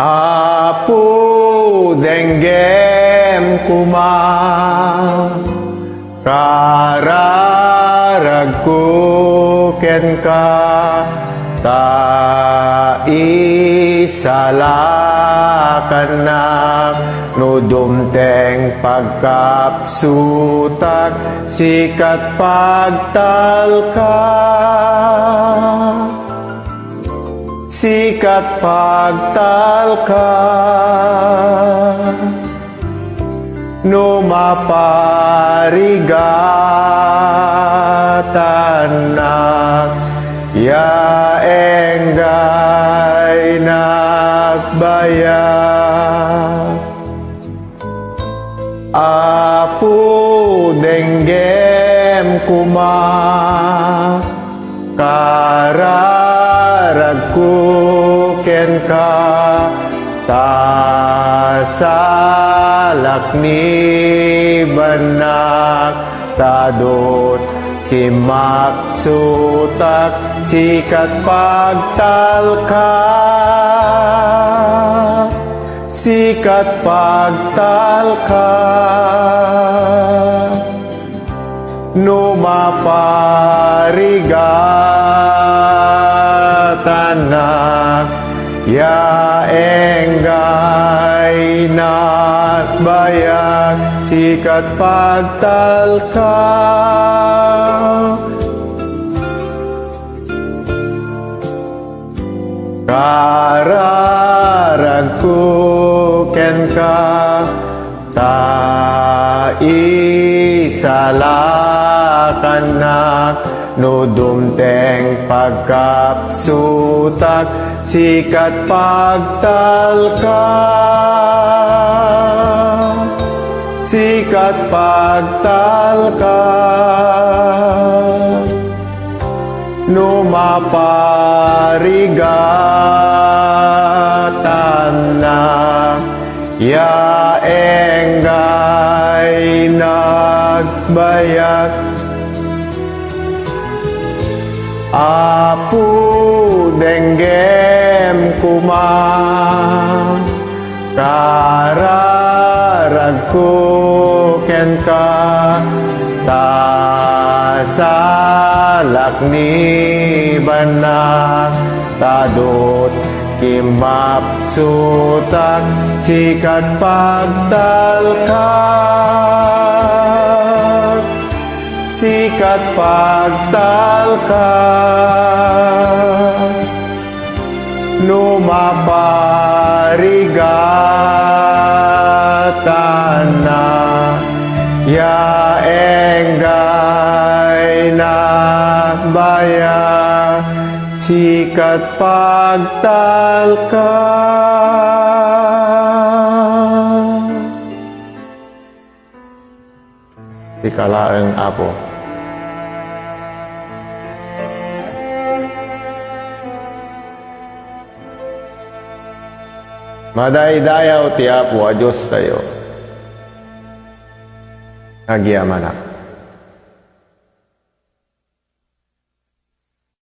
Apu denggem kuma kararagku ken ka ta isalakan no dumteng pagkapsutak sikat pagtalka. Sikat pagtalka no maparigatanak ya enggay nakbayak. Apu denggem kuma kararagku ken ka tasalak ni banak tadot kimaksutak sikat pagtalka. Sikat pagtalka no maparigatanak ya enggay nakbayak. Sikat pagtalka kararagku ken ka ta isalakan no dumteng pagkapsutak sikat pagtalka. Sikat pagtalka no maparigatanak ya enggay nakbayak. Apu denggem kuma kararagku ken ka tasalak ni banak tadot kimapsutak sikat pagtalka. Sikat pagtalka no maparigatanak ya enggay nakbayak. Sikat pagtalka. Ikalaeng apo madaydayaw ti Apo a Diyos tayo. Nagyamanak.